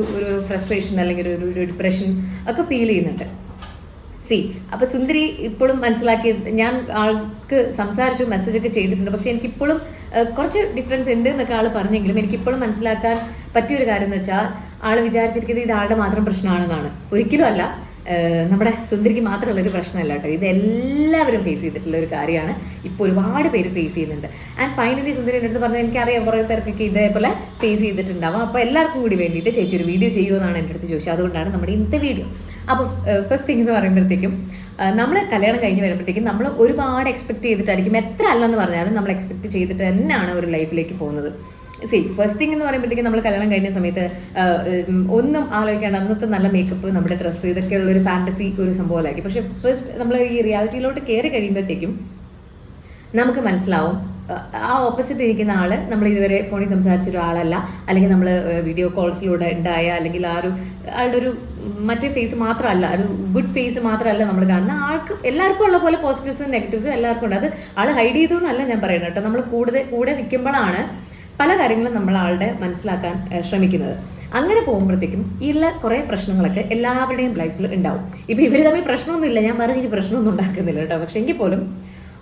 ഫ്രസ്ട്രേഷൻ അല്ലെങ്കിൽ ഒരു ഡിപ്രഷൻ ഒക്കെ ഫീൽ ചെയ്യുന്നുണ്ട്. അപ്പോൾ സുന്ദരി ഇപ്പോഴും മനസ്സിലാക്കി, ഞാൻ ആൾക്ക് സംസാരിച്ചു, മെസ്സേജൊക്കെ ചെയ്തിട്ടുണ്ട്, പക്ഷെ എനിക്കിപ്പോഴും കുറച്ച് ഡിഫറൻസ് ഉണ്ട് എന്നൊക്കെ ആൾ പറഞ്ഞെങ്കിലും എനിക്കിപ്പോഴും മനസ്സിലാക്കാൻ പറ്റിയൊരു കാര്യം എന്ന് വെച്ചാൽ ആൾ വിചാരിച്ചിരിക്കുന്നത് ഇത് ആളുടെ മാത്രം പ്രശ്നമാണെന്നാണ്. ഒരിക്കലും അല്ല, നമ്മുടെ സുന്ദരിക്ക് മാത്രമുള്ളൊരു പ്രശ്നമല്ല കേട്ടോ, ഇത് എല്ലാവരും ഫേസ് ചെയ്തിട്ടുള്ള ഒരു കാര്യമാണ്. ഇപ്പോൾ ഒരുപാട് പേര് ഫേസ് ചെയ്യുന്നുണ്ട്. ആൻഡ് ഫൈനലി സുന്ദരി എൻ്റെ അടുത്ത് പറഞ്ഞാൽ എനിക്കറിയാം കുറേ പേർക്കൊക്കെ ഇതേപോലെ ഫേസ് ചെയ്തിട്ടുണ്ടാവാം. അപ്പോൾ എല്ലാവർക്കും കൂടി വേണ്ടിയിട്ട് ചേച്ചി ഒരു വീഡിയോ ചെയ്യുമെന്നാണ് എൻ്റെ അടുത്ത് ചോദിച്ചത്. അതുകൊണ്ടാണ് നമ്മുടെ ഇന്നത്തെ വീഡിയോ. അപ്പോൾ ഫസ്റ്റ് തിങ് എന്ന് പറയുമ്പോഴത്തേക്കും നമ്മൾ കല്യാണം കഴിഞ്ഞ് വരുമ്പോഴത്തേക്കും നമ്മൾ ഒരുപാട് എക്സ്പെക്ട് ചെയ്തിട്ടായിരിക്കും, എത്ര അല്ലെന്ന് പറഞ്ഞാലും നമ്മൾ എക്സ്പെക്ട് ചെയ്തിട്ട് തന്നെയാണ് ഒരു ലൈഫിലേക്ക് പോകുന്നത്. ഫസ്റ്റ് തിങ് എന്ന് പറയുമ്പോഴത്തേക്കും നമ്മൾ കല്യാണം കഴിഞ്ഞ സമയത്ത് ഒന്നും ആലോചിക്കാണ്ട് അന്നത്തെ നല്ല മേക്കപ്പ്, നമ്മുടെ ഡ്രസ്സ്, ഇതൊക്കെയുള്ള ഒരു ഫാൻറ്റസി ഒരു സംഭവമായിരിക്കും. പക്ഷെ ഫസ്റ്റ് നമ്മൾ ഈ റിയാലിറ്റിയിലോട്ട് കയറി കഴിയുമ്പോഴത്തേക്കും നമുക്ക് മനസ്സിലാവും ആ ഓപ്പോസിറ്റ് ഇരിക്കുന്ന ആൾ നമ്മൾ ഇതുവരെ ഫോണിൽ സംസാരിച്ച ഒരാളല്ല, അല്ലെങ്കിൽ നമ്മൾ വീഡിയോ കോൾസിലൂടെ ഉണ്ടായ അല്ലെങ്കിൽ ആളുടെ ഒരു മറ്റേ ഫേസ് മാത്രമല്ല, ഒരു ഗുഡ് ഫേസ് മാത്രമല്ല നമ്മൾ കാണുന്ന ആൾക്ക്. എല്ലാവർക്കും ഉള്ള പോലെ പോസിറ്റീവ്സും നെഗറ്റീവ്സും എല്ലാവർക്കും ഉണ്ട്. അത് ആൾ ഹൈഡ് ചെയ്തു എന്നല്ല ഞാൻ പറയുന്നത് കേട്ടോ. നമ്മൾ കൂടെ നിൽക്കുമ്പോഴാണ് പല കാര്യങ്ങളും നമ്മൾ ആളുടെ മനസ്സിലാക്കാൻ ശ്രമിക്കുന്നത്. അങ്ങനെ പോകുമ്പോഴത്തേക്കും ഉള്ള കുറേ പ്രശ്നങ്ങളൊക്കെ എല്ലാവരുടെയും ലൈഫിൽ ഉണ്ടാവും. ഇപ്പോൾ ഇവർ തമ്മിൽ പ്രശ്നമൊന്നുമില്ല, ഞാൻ പറഞ്ഞിട്ട് പ്രശ്നമൊന്നും ഉണ്ടാക്കുന്നില്ല കേട്ടോ. പക്ഷെ എങ്കിൽ പോലും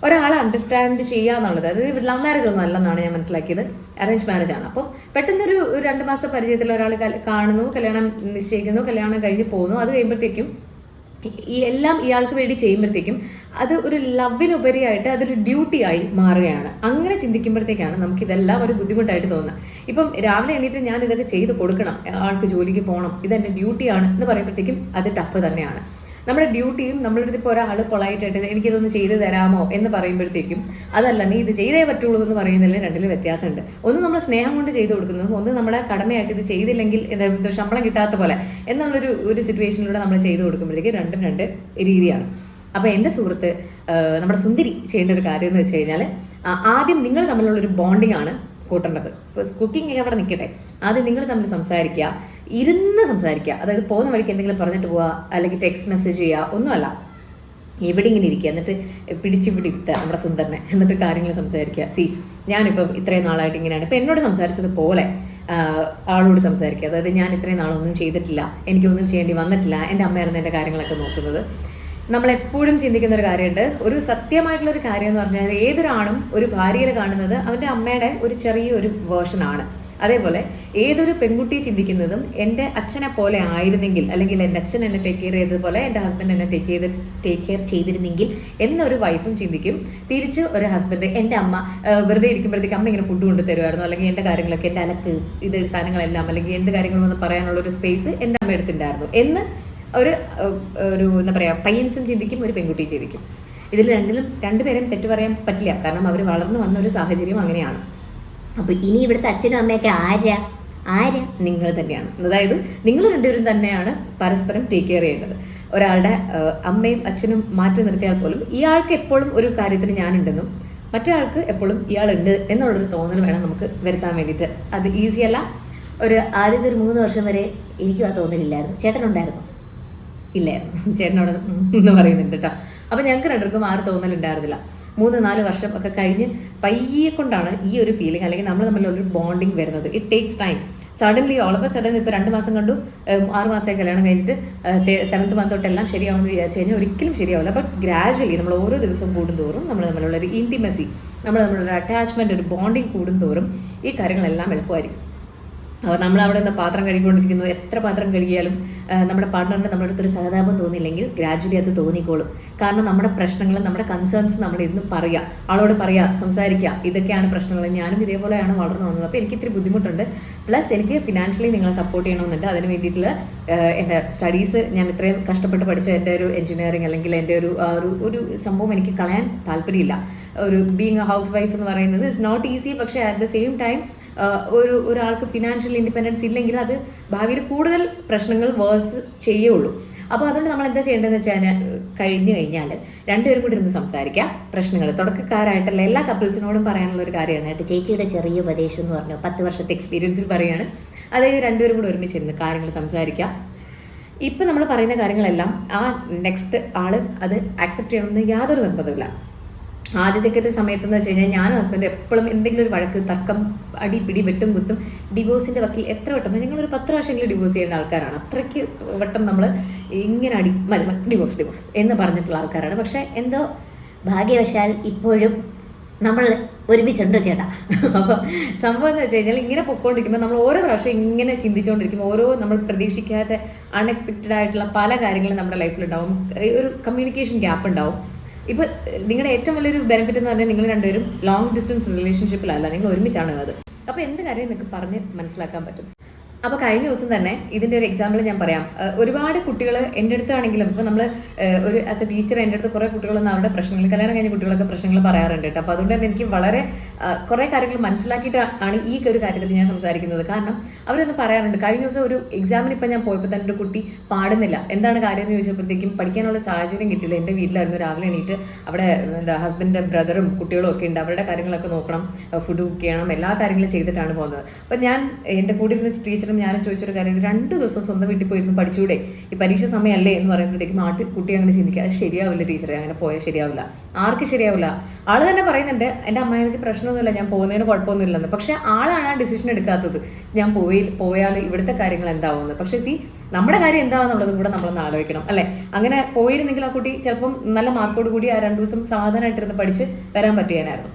ഒരാളെ അണ്ടർസ്റ്റാൻഡ് ചെയ്യുക എന്നുള്ളത്, അത് ലവ് മാരേജ് ഒന്നും അല്ലെന്നാണ് ഞാൻ മനസ്സിലാക്കിയത്, അറേഞ്ച് മാരേജ് ആണ്. അപ്പോൾ പെട്ടെന്നൊരു 2 മാസത്തെ പരിചയത്തിൽ ഒരാൾ കാണുന്നു, കല്യാണം നിശ്ചയിക്കുന്നു, കല്യാണം കഴിഞ്ഞ് പോകുന്നു. അത് കഴിയുമ്പോഴത്തേക്കും ഈ എല്ലാം ഇയാൾക്ക് വേണ്ടി ചെയ്യുമ്പോഴത്തേക്കും അത് ഒരു ലവിനുപരിയായിട്ട് അതൊരു ഡ്യൂട്ടി ആയി മാറുകയാണ്. അങ്ങനെ ചിന്തിക്കുമ്പോഴത്തേക്കാണ് നമുക്കിതെല്ലാം ഒരു ബുദ്ധിമുട്ടായിട്ട് തോന്നുന്നത്. ഇപ്പം രാവിലെ എണീറ്റ് ഞാൻ ഇതൊക്കെ ചെയ്ത് കൊടുക്കണം, ആൾക്ക് ജോലിക്ക് പോകണം, ഇതെൻ്റെ ഡ്യൂട്ടിയാണ് എന്ന് പറയുമ്പോഴത്തേക്കും അത് ടഫ് തന്നെയാണ്. നമ്മുടെ ഡ്യൂട്ടിയും നമ്മളുടെ അടുത്ത് ഇപ്പോൾ ഒരാൾ പൊളൈറ്റായിട്ട് എനിക്കിതൊന്ന് ചെയ്ത് തരാമോ എന്ന് പറയുമ്പോഴത്തേക്കും അതല്ല നീ ഇത് ചെയ്തേ പറ്റുള്ളൂ എന്ന് പറയുന്നതിൽ രണ്ടിലും വ്യത്യാസമുണ്ട്. ഒന്ന് നമ്മൾ സ്നേഹം കൊണ്ട് ചെയ്തു കൊടുക്കുന്നതും ഒന്ന് നമ്മുടെ കടമയായിട്ട് ഇത് ചെയ്തില്ലെങ്കിൽ ശമ്പളം കിട്ടാത്ത പോലെ എന്നുള്ളൊരു സിറ്റുവേഷനിലൂടെ നമ്മൾ ചെയ്തു കൊടുക്കുമ്പോഴത്തേക്കും രണ്ടും രണ്ട് രീതിയാണ്. അപ്പോൾ എൻ്റെ സുഹൃത്ത് നമ്മുടെ സുന്ദരി ചെയ്യേണ്ട ഒരു കാര്യം എന്ന് വെച്ച് കഴിഞ്ഞാൽ ആദ്യം നിങ്ങൾ തമ്മിലുള്ളൊരു ബോണ്ടിങ് ആണ് കൂട്ടേണ്ടത്. കുക്കിംഗ് ഒക്കെ അവിടെ നിൽക്കട്ടെ, ആദ്യം നിങ്ങൾ തമ്മിൽ സംസാരിക്കുക, ഇരുന്ന് സംസാരിക്കുക. അതായത് പോകുന്ന വഴിക്ക് എന്തെങ്കിലും പറഞ്ഞിട്ട് പോവുക, അല്ലെങ്കിൽ ടെക്സ്റ്റ് മെസ്സേജ് ചെയ്യുക, ഒന്നുമല്ല. എവിടെ ഇങ്ങനെ ഇരിക്കുക, എന്നിട്ട് പിടിച്ചിവിടെ ഇരുത്തുക നമ്മുടെ സുന്ദരനെ, എന്നിട്ട് കാര്യങ്ങൾ സംസാരിക്കുക. ഞാനിപ്പം ഇത്രയും നാളായിട്ട് ഇങ്ങനെയാണ്, ഇപ്പം എന്നോട് സംസാരിച്ചതുപോലെ ആളോട് സംസാരിക്കുക. അതായത് ഞാൻ ഇത്രയും നാളൊന്നും ചെയ്തിട്ടില്ല, എനിക്കൊന്നും ചെയ്യേണ്ടി വന്നിട്ടില്ല, എൻ്റെ അമ്മയായിരുന്നു എൻ്റെ കാര്യങ്ങളൊക്കെ നോക്കുന്നത്. നമ്മളെപ്പോഴും ചിന്തിക്കുന്ന ഒരു കാര്യമുണ്ട്, ഒരു സത്യമായിട്ടുള്ളൊരു കാര്യം എന്ന് പറഞ്ഞാൽ ഏതൊരാണും ഒരു ഭാര്യയെ കാണുന്നത് അവൻ്റെ അമ്മയുടെ ഒരു ചെറിയൊരു വേർഷനാണ്. അതേപോലെ ഏതൊരു പെൺകുട്ടി ചിന്തിക്കുന്നതും എൻ്റെ അച്ഛനെ പോലെ ആയിരുന്നെങ്കിൽ, അല്ലെങ്കിൽ എൻ്റെ അച്ഛൻ എന്നെ ടേക്ക് കെയർ ചെയ്തതുപോലെ എൻ്റെ ഹസ്ബൻഡ് എന്നെ ടേക്ക് കെയർ ചെയ്തിരുന്നെങ്കിൽ എന്നൊരു വൈഫും ചിന്തിക്കും. തിരിച്ച് ഒരു ഹസ്ബൻഡ്, എൻ്റെ അമ്മ വെറുതെ ഇരിക്കുമ്പോഴത്തേക്ക് അമ്മ ഇങ്ങനെ ഫുഡ് കൊണ്ട് തരുമായിരുന്നു, അല്ലെങ്കിൽ എൻ്റെ കാര്യങ്ങളൊക്കെ, എൻ്റെ അലക്ക് ഇത് സാധനങ്ങളെല്ലാം, അല്ലെങ്കിൽ എന്ത് കാര്യങ്ങളെന്ന് പറയാനുള്ളൊരു സ്പേസ് എൻ്റെ അമ്മ എടുത്തിട്ടുണ്ടായിരുന്നു എന്ന് ഒരു എന്താ പറയുക പയ്യൻസും ചിന്തിക്കും, ഒരു പെൺകുട്ടിയും ചിന്തിക്കും. ഇതിൽ രണ്ടുപേരെയും തെറ്റ് പറയാൻ പറ്റില്ല, കാരണം അവർ വളർന്നു വന്ന ഒരു സാഹചര്യം അങ്ങനെയാണ്. അപ്പോൾ ഇനി ഇവിടുത്തെ അച്ഛനും അമ്മയൊക്കെ ആരാ നിങ്ങൾ തന്നെയാണ്. അതായത് നിങ്ങൾ രണ്ടുപേരും തന്നെയാണ് പരസ്പരം ടേക്ക് കെയർ ചെയ്യേണ്ടത്. ഒരാളുടെ അമ്മയും അച്ഛനും മാറ്റി നിർത്തിയാൽ പോലും ഇയാൾക്ക് എപ്പോഴും ഒരു കാര്യത്തിന് ഞാനുണ്ടെന്നും മറ്റേ ആൾക്ക് എപ്പോഴും ഇയാളുണ്ട് എന്നുള്ളൊരു തോന്നൽ വേണം നമുക്ക് വരുത്താൻ വേണ്ടിയിട്ട്. അത് ഈസിയല്ല. ആദ്യത്തെ ഒരു 3 വർഷം വരെ എനിക്കും ആ തോന്നലില്ലായിരുന്നു. ചേട്ടനുണ്ടായിരുന്നു? ഇല്ലായിരുന്നു. ചേട്ടനോട് എന്ന് പറയുന്നുണ്ട് കേട്ടോ. അപ്പോൾ ഞങ്ങൾക്ക് രണ്ടുപേർക്കും ആ ഒരു തോന്നലുണ്ടായിരുന്നില്ല. 3-4 വർഷം ഒക്കെ കഴിഞ്ഞ് പയ്യെ കൊണ്ടാണ് ഈ ഒരു ഫീലിംഗ്, അല്ലെങ്കിൽ നമ്മൾ തമ്മിലുള്ളൊരു ബോണ്ടിങ് വരുന്നത്. It takes time. Suddenly all of A sudden ഇപ്പോൾ 2 മാസം കണ്ടു, 6 മാസമായി കല്യാണം കഴിഞ്ഞിട്ട് 7th മന്ത് തൊട്ടെല്ലാം ശരിയാവുമെന്ന് വിചാരിച്ചു കഴിഞ്ഞാൽ ഒരിക്കലും ശരിയാവില്ല. ബട്ട് ഗ്രാജുവലി നമ്മൾ ഓരോ ദിവസം കൂടുന്തോറും നമ്മൾ തമ്മിലുള്ള ഒരു ഇൻറ്റിമസി, നമ്മൾ തമ്മിലുള്ള അറ്റാച്ച്മെൻറ്റ്, ഒരു ബോണ്ടിങ് കൂടുന്തോറും ഈ കാര്യങ്ങളെല്ലാം എളുപ്പമായിരിക്കും. അപ്പോൾ നമ്മളവിടെ നിന്ന് പാത്രം കഴുകിക്കൊണ്ടിരിക്കുന്നു, എത്ര പാത്രം കഴുകിയാലും നമ്മുടെ പാർട്ട്ണറിന് നമ്മുടെ അടുത്തൊരു സഹതാപം തോന്നിയില്ലെങ്കിൽ ഗ്രാജുവലി അത് തോന്നിക്കോളും. കാരണം നമ്മുടെ പ്രശ്നങ്ങൾ, നമ്മുടെ കൺസേൺസ് നമ്മൾ ഇരുന്ന് പറയുക, ആളോട് പറയുക, സംസാരിക്കുക, ഇതൊക്കെയാണ് പ്രശ്നങ്ങൾ. ഞാനും ഇതേപോലെയാണ് വളർന്നു വന്നത്. അപ്പോൾ എനിക്ക് ഇത്തിരി ബുദ്ധിമുട്ടുണ്ട്. പ്ലസ് എനിക്ക് ഫിനാൻഷ്യലി നിങ്ങളെ സപ്പോർട്ട് ചെയ്യണമെന്നുണ്ട്. അതിന് വേണ്ടിയിട്ടുള്ള എൻ്റെ സ്റ്റഡീസ്, ഞാൻ ഇത്രയും കഷ്ടപ്പെട്ട് പഠിച്ച എൻ്റെ ഒരു എഞ്ചിനീയറിംഗ് അല്ലെങ്കിൽ എൻ്റെ ഒരു സംഭവം എനിക്ക് കളയാൻ താല്പര്യമില്ല. ഒരു ബീങ് എ ഹൗസ് വൈഫ് എന്ന് പറയുന്നത് ഇറ്റ്സ് നോട്ട് ഈസി. പക്ഷേ അറ്റ് ദ സെയിം ടൈം ഒരാൾക്ക് ഫിനാൻഷ്യൽ ഇൻഡിപെൻഡൻസ് ഇല്ലെങ്കിൽ അത് ഭാവിയിൽ കൂടുതൽ പ്രശ്നങ്ങൾ വേഴ്സ് ചെയ്യുള്ളൂ. അപ്പോൾ അതുകൊണ്ട് നമ്മൾ എന്താ ചെയ്യേണ്ടതെന്ന് വെച്ചാൽ കഴിഞ്ഞു കഴിഞ്ഞാൽ രണ്ടുപേരും കൂടി ഇരുന്ന് സംസാരിക്കാം. പ്രശ്നങ്ങൾ തുടക്കക്കാരായിട്ടുള്ള എല്ലാ കപ്പിൾസിനോടും പറയാനുള്ള ഒരു കാര്യമാണ് കേട്ടോ. ചേച്ചിയുടെ ചെറിയ ഉപദേശം എന്ന് പറഞ്ഞു 10 വർഷത്തെ എക്സ്പീരിയൻസിൽ പറയുകയാണ്. അതായത് രണ്ടുപേരും കൂടി ഒരുമിച്ചിരുന്ന് കാര്യങ്ങൾ സംസാരിക്കാം. ഇപ്പം നമ്മൾ പറയുന്ന കാര്യങ്ങളെല്ലാം ആ നെക്സ്റ്റ് ആൾ അത് ആക്സെപ്റ്റ് ചെയ്യണമെന്ന് യാതൊരു നിർബന്ധമില്ല. ആദ്യത്തെ ഒരു സമയത്തെന്ന് വെച്ച് കഴിഞ്ഞാൽ ഞാനും ഹസ്ബൻഡ് എപ്പോഴും എന്തെങ്കിലും ഒരു വഴക്ക്, തർക്കം, അടിപിടി, വെട്ടും കുത്തും, ഡിവോഴ്സിൻ്റെ വക്കിൽ എത്ര വട്ടം, ഞങ്ങളൊരു 10 പ്രാവശ്യമെങ്കിലും ഡിവോഴ്സ് ചെയ്യേണ്ട ആൾക്കാരാണ്. അത്രയ്ക്ക് വട്ടം നമ്മൾ ഇങ്ങനെ ഡിവോഴ്സ് എന്ന് പറഞ്ഞിട്ടുള്ള ആൾക്കാരാണ്. പക്ഷേ എന്തോ ഭാഗ്യവശാൽ ഇപ്പോഴും നമ്മൾ ഒരുമിച്ചുണ്ടോ ചേട്ടാ. അപ്പോൾ സംഭവം എന്ന് വെച്ച് കഴിഞ്ഞാൽ ഇങ്ങനെ പൊയ്ക്കൊണ്ടിരിക്കുമ്പോൾ നമ്മൾ ഓരോ പ്രാവശ്യം ഇങ്ങനെ ചിന്തിച്ചുകൊണ്ടിരിക്കുമ്പോൾ ഓരോ നമ്മൾ പ്രതീക്ഷിക്കാത്ത അൺഎക്സ്പെക്റ്റഡ് ആയിട്ടുള്ള പല കാര്യങ്ങളും നമ്മുടെ ലൈഫിലുണ്ടാവും. ഒരു കമ്മ്യൂണിക്കേഷൻ ഗ്യാപ്പ് ഉണ്ടാവും. ഇപ്പോൾ നിങ്ങളുടെ ഏറ്റവും വലിയൊരു ബെനിഫിറ്റ് എന്ന് പറഞ്ഞാൽ നിങ്ങൾ രണ്ടുപേരും ലോങ് ഡിസ്റ്റൻസ് റിലേഷൻഷിപ്പിലല്ല, നിങ്ങൾ ഒരുമിച്ചാണ് ഉള്ളത്. അപ്പോൾ എന്ത് കാര്യം നിങ്ങൾക്ക് പറഞ്ഞ് മനസ്സിലാക്കാൻ പറ്റും. അപ്പോൾ കഴിഞ്ഞ ദിവസം തന്നെ ഇതിൻ്റെ ഒരു എക്സാമ്പിൾ ഞാൻ പറയാം. ഒരുപാട് കുട്ടികൾ എൻ്റെ അടുത്താണെങ്കിലും ഇപ്പോൾ നമ്മൾ ഒരു ആസ് എ ടീച്ചർ എൻ്റെ അടുത്ത് കുറേ കുട്ടികളൊന്നും അവരുടെ പ്രശ്നങ്ങൾ, കല്യാണം കഴിഞ്ഞ കുട്ടികളൊക്കെ പ്രശ്നങ്ങൾ പറയാറുണ്ട് കേട്ടോ. അപ്പോൾ അതുകൊണ്ട് തന്നെ എനിക്ക് വളരെ കുറേ കാര്യങ്ങൾ മനസ്സിലാക്കിയിട്ട് ആണ് ഈ ഒരു കാര്യത്തിൽ ഞാൻ സംസാരിക്കുന്നത്. കാരണം അവരൊന്ന് പറയാറുണ്ട്. കഴിഞ്ഞ ദിവസം ഒരു എക്സാമിന് ഇപ്പം ഞാൻ പോയപ്പോൾ തന്നെ ഒരു കുട്ടി പാടുന്നില്ല. എന്താണ് കാര്യം എന്ന് ചോദിച്ചപ്പോഴത്തേക്കും പഠിക്കാനുള്ള സാഹചര്യം കിട്ടില്ല. എൻ്റെ വീട്ടിലായിരുന്നു. രാവിലെ എണീറ്റ് അവിടെ ഹസ്ബൻഡിൻ്റെ ബ്രദറും കുട്ടികളും ഒക്കെ ഉണ്ട്. അവരുടെ കാര്യങ്ങളൊക്കെ നോക്കണം, ഫുഡ് കുക്ക് ചെയ്യണം, എല്ലാ കാര്യങ്ങളും ചെയ്തിട്ടാണ് പോകുന്നത്. അപ്പം ഞാൻ എൻ്റെ കൂടെ ഇരുന്ന ടീച്ചർ ഞാനും ചോദിച്ചൊരു കാര്യം, 2 ദിവസം സ്വന്തം വീട്ടിൽ പോയിരുന്നു പഠിച്ചൂടെ, ഈ പരീക്ഷ സമയമല്ലേ എന്ന് പറയുമ്പോഴത്തേക്കും കുട്ടി അങ്ങനെ ചിന്തിക്കുക, അത് ശരിയാവില്ല ടീച്ചറെ, അങ്ങനെ പോയാൽ ശരിയാവില്ല. ആർക്ക് ശരിയാവില്ല? ആള് തന്നെ പറയുന്നുണ്ട് എൻ്റെ അമ്മയ്ക്ക് പ്രശ്നമൊന്നുമില്ല, ഞാൻ പോകുന്നതിന് കുഴപ്പമൊന്നുമില്ലെന്ന്. പക്ഷെ ആളാണ് ആ ഡിസിഷൻ എടുക്കാത്തത്. ഞാൻ പോയാൽ ഇവിടുത്തെ കാര്യങ്ങൾ എന്താവുമെന്ന്. പക്ഷേ നമ്മുടെ കാര്യം എന്താണെന്നുള്ളതും കൂടെ നമ്മളൊന്ന് ആലോചിക്കണം അല്ലേ. അങ്ങനെ പോയിരുന്നെങ്കിൽ ആ കുട്ടി ചിലപ്പം നല്ല മാർക്കോട് കൂടി ആ 2 ദിവസം സാധാരണമായിട്ടിരുന്ന് പഠിച്ച് വരാൻ പറ്റിയാനായിരുന്നു.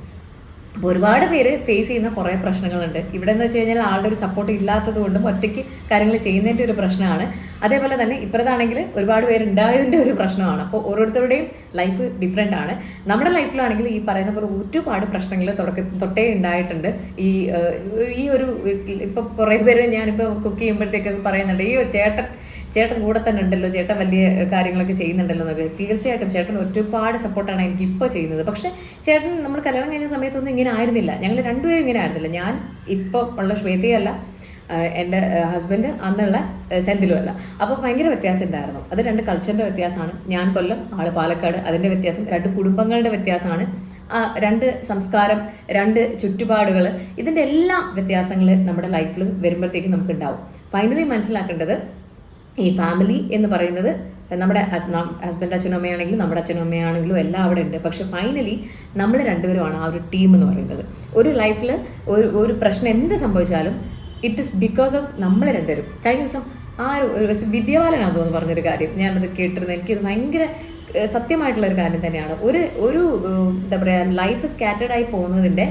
അപ്പോൾ ഒരുപാട് പേര് ഫേസ് ചെയ്യുന്ന കുറേ പ്രശ്നങ്ങളുണ്ട്. ഇവിടെ എന്ന് വെച്ച് കഴിഞ്ഞാൽ ആളുടെ ഒരു സപ്പോർട്ട് ഇല്ലാത്തത് കൊണ്ടും ഒറ്റയ്ക്ക് കാര്യങ്ങൾ ചെയ്യുന്നതിൻ്റെ ഒരു പ്രശ്നമാണ്. അതേപോലെ തന്നെ ഇപ്പുറത്താണെങ്കിൽ ഒരുപാട് പേരുണ്ടായതിൻ്റെ ഒരു പ്രശ്നമാണ്. അപ്പോൾ ഓരോരുത്തരുടെയും ലൈഫ് ഡിഫറെൻ്റ് ആണ്. നമ്മുടെ ലൈഫിലാണെങ്കിൽ ഈ പറയുന്ന പോലെ ഒരുപാട് പ്രശ്നങ്ങൾ തൊട്ടേ ഉണ്ടായിട്ടുണ്ട്. ഈ ഒരു ഇപ്പോൾ കുറേ പേര് ഞാനിപ്പോൾ കുക്ക് ചെയ്യുമ്പോഴത്തേക്കൊക്കെ പറയുന്നുണ്ട്, ചേട്ടൻ കൂടെ തന്നെ ഉണ്ടല്ലോ, ചേട്ടൻ വലിയ കാര്യങ്ങളൊക്കെ ചെയ്യുന്നുണ്ടല്ലോ എന്നൊക്കെ. തീർച്ചയായിട്ടും ചേട്ടൻ ഒരുപാട് സപ്പോർട്ടാണ് എനിക്ക് ഇപ്പോൾ ചെയ്യുന്നത്. പക്ഷേ ചേട്ടൻ നമ്മൾ കല്യാണം കഴിഞ്ഞ സമയത്തൊന്നും ഇങ്ങനെ ആയിരുന്നില്ല. ഞങ്ങൾ രണ്ടുപേരും ഇങ്ങനെ ആയിരുന്നില്ല. ഞാൻ ഇപ്പോൾ ഉള്ള ശ്വേതയല്ല, എൻ്റെ ഹസ്ബൻഡ് അന്നുള്ള സെന്തിലും അല്ല. അപ്പോൾ ഭയങ്കര വ്യത്യാസം ഉണ്ടായിരുന്നു. അത് 2 കൾച്ചറിൻ്റെ വ്യത്യാസമാണ്. ഞാൻ കൊല്ലം, ആള് പാലക്കാട്. അതിൻ്റെ വ്യത്യാസം, 2 കുടുംബങ്ങളുടെ വ്യത്യാസമാണ്, 2 സംസ്കാരം, 2 ചുറ്റുപാടുകൾ. ഇതിൻ്റെ എല്ലാം വ്യത്യാസങ്ങൾ നമ്മുടെ ലൈഫിൽ വരുമ്പോഴത്തേക്കും നമുക്ക് ഉണ്ടാവും. ഫൈനലി മനസ്സിലാക്കേണ്ടത്, ഈ ഫാമിലി എന്ന് പറയുന്നത് നമ്മുടെ ഹസ്ബൻഡ് അച്ഛനും അമ്മയാണെങ്കിലും നമ്മുടെ അച്ഛനും അമ്മയാണെങ്കിലും എല്ലാം അവിടെ ഉണ്ട്. പക്ഷെ ഫൈനലി നമ്മൾ രണ്ടുപേരുമാണ് ആ ഒരു ടീം എന്ന് പറയുന്നത്. ഒരു ലൈഫിൽ ഒരു പ്രശ്നം എന്ത് സംഭവിച്ചാലും ഇറ്റ് ഇസ് ബിക്കോസ് ഓഫ് നമ്മൾ രണ്ടുപേരും. കഴിഞ്ഞ ദിവസം ഒരു വിദ്യാബാലനാണെന്ന് തോന്നുന്നു പറഞ്ഞൊരു കാര്യം ഞാനത് കേട്ടിരുന്നത്. എനിക്കത് ഭയങ്കര സത്യമായിട്ടുള്ളൊരു കാര്യം തന്നെയാണ്. ഒരു എന്താ പറയുക, ലൈഫ് സ്കാറ്റേർഡായി പോകുന്നതിൻ്റെ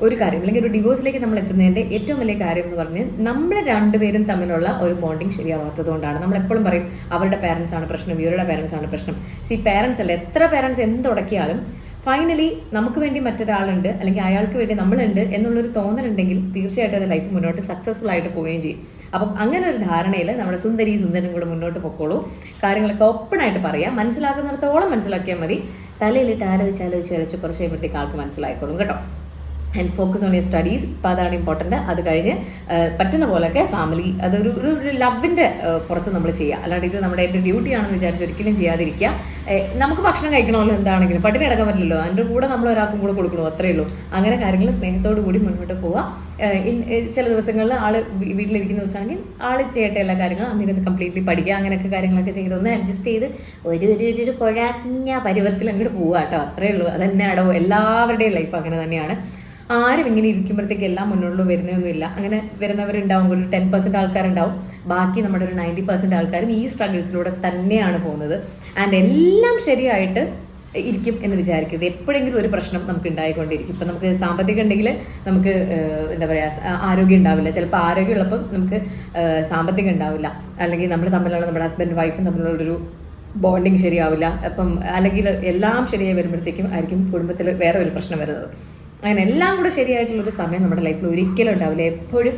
ഒരു കാര്യം, അല്ലെങ്കിൽ ഒരു ഡിവോഴ്സിലേക്ക് നമ്മൾ എത്തുന്നതിൻ്റെ ഏറ്റവും വലിയ കാര്യം എന്ന് പറഞ്ഞാൽ നമ്മൾ രണ്ടുപേരും തമ്മിലുള്ള ഒരു ബോണ്ടിങ് ശരിയാവാത്തത് കൊണ്ടാണ്. നമ്മളെപ്പോഴും പറയും അവരുടെ പാരൻസ് ആണ് പ്രശ്നം, ഇവരുടെ പാരൻസ് ആണ് പ്രശ്നം. പാരൻസ് അല്ല, എത്ര പാരൻസ് എന്തുടക്കിയാലും ഫൈനലി നമുക്ക് വേണ്ടി മറ്റൊരാളുണ്ട്, അല്ലെങ്കിൽ അയാൾക്ക് വേണ്ടി നമ്മളുണ്ട് എന്നുള്ളൊരു തോന്നലുണ്ടെങ്കിൽ തീർച്ചയായിട്ടും അത് ലൈഫ് മുന്നോട്ട് സക്സസ്ഫുൾ ആയിട്ട് പോവുകയും ചെയ്യും. അപ്പം അങ്ങനെ ഒരു ധാരണയിൽ നമ്മുടെ സുന്ദരനും കൂടെ മുന്നോട്ട് പൊക്കോളൂ. കാര്യങ്ങളൊക്കെ ഓപ്പണായിട്ട് പറയാം, മനസ്സിലാക്കുന്നിടത്തോളം മനസ്സിലാക്കിയാൽ മതി. തലയിലിട്ട് ആലോചിച്ച് കുറച്ച് കഴിയുമ്പോഴത്തേക്ക് ആൾക്ക് മനസ്സിലായിക്കോളും കേട്ടോ. And focus on your studies. ഇപ്പോൾ അതാണ് ഇമ്പോർട്ടൻ്റ്. അത് കഴിഞ്ഞ് പറ്റുന്ന പോലെയൊക്കെ ഫാമിലി, അതൊരു ലവിൻ്റെ പുറത്ത് നമ്മൾ ചെയ്യുക. അല്ലാണ്ട് ഇത് നമ്മുടെ എൻ്റെ ഡ്യൂട്ടിയാണെന്ന് വിചാരിച്ച് ഒരിക്കലും ചെയ്യാതിരിക്കുക. നമുക്ക് ഭക്ഷണം കഴിക്കണമല്ലോ, എന്താണെങ്കിലും പട്ടിണി അടക്കാൻ പറ്റില്ലല്ലോ, അതിൻ്റെ കൂടെ നമ്മൾ ഒരാൾക്കും കൂടെ കൊടുക്കണോ, അത്രയേ ഉള്ളൂ. അങ്ങനെ കാര്യങ്ങൾ സ്നേഹത്തോടു കൂടി മുന്നോട്ട് പോവുക. ചില ദിവസങ്ങളിൽ വീട്ടിലിരിക്കുന്ന ദിവസമാണെങ്കിൽ ചെയ്യട്ടെ എല്ലാ കാര്യങ്ങളും, അന്നിരുന്ന് കംപ്ലീറ്റ്ലി പഠിക്കുക, അങ്ങനെയൊക്കെ കാര്യങ്ങളൊക്കെ ചെയ്തൊന്ന് അഡ്ജസ്റ്റ് ചെയ്ത് ഒരു കുഴഞ്ഞ പരുവത്തിൽ അങ്ങോട്ട് പോവുക കേട്ടോ. അത്രയേ ഉള്ളൂ. അതന്നെയാണോ എല്ലാവരുടെയും ലൈഫ് അങ്ങനെ തന്നെയാണ്. ആരും ഇങ്ങനെ ഇരിക്കുമ്പോഴത്തേക്ക് എല്ലാം മുന്നോട്ട് വരുന്നതൊന്നുമില്ല. അങ്ങനെ വരുന്നവരുണ്ടാവും, ഒരു 10% ആൾക്കാരുണ്ടാവും. ബാക്കി നമ്മുടെ ഒരു 90% ആൾക്കാരും ഈ സ്ട്രഗിൾസിലൂടെ തന്നെയാണ് പോകുന്നത്. ആൻഡ് എല്ലാം ശരിയായിട്ട് ഇരിക്കും എന്ന് വിചാരിക്കരുത്. എപ്പോഴെങ്കിലും ഒരു പ്രശ്നം നമുക്ക് ഉണ്ടായിക്കൊണ്ടിരിക്കും. ഇപ്പം നമുക്ക് സാമ്പത്തികം ഉണ്ടെങ്കിൽ നമുക്ക് എന്താ പറയുക, ആരോഗ്യം ഉണ്ടാവില്ല. ചിലപ്പോൾ ആരോഗ്യമുള്ളപ്പം നമുക്ക് സാമ്പത്തികം ഉണ്ടാവില്ല. അല്ലെങ്കിൽ നമ്മൾ തമ്മിലുള്ള, നമ്മുടെ ഹസ്ബൻഡ് വൈഫും തമ്മിലുള്ളൊരു ബോണ്ടിങ് ശരിയാവില്ല. അപ്പം അല്ലെങ്കിൽ എല്ലാം ശരിയായി വരുമ്പോഴത്തേക്കും ആയിരിക്കും കുടുംബത്തിൽ വേറെ ഒരു പ്രശ്നം വരുന്നത്. അങ്ങനെ എല്ലാം കൂടെ ശരിയായിട്ടുള്ളൊരു സമയം നമ്മുടെ ലൈഫിൽ ഒരിക്കലും ഉണ്ടാവില്ല. എപ്പോഴും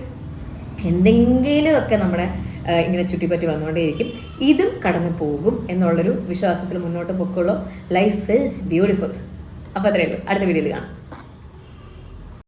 എന്തെങ്കിലുമൊക്കെ നമ്മുടെ ഇങ്ങനെ ചുറ്റിപ്പറ്റി വന്നുകൊണ്ടേയിരിക്കും. ഇതും കടന്നു പോകും എന്നുള്ളൊരു വിശ്വാസത്തിൽ മുന്നോട്ട് പൊക്കോളൂ. Life is beautiful. അപ്പോൾ അത്രയേ ഉള്ളൂ. അടുത്ത വീഡിയോയിൽ കാണാം.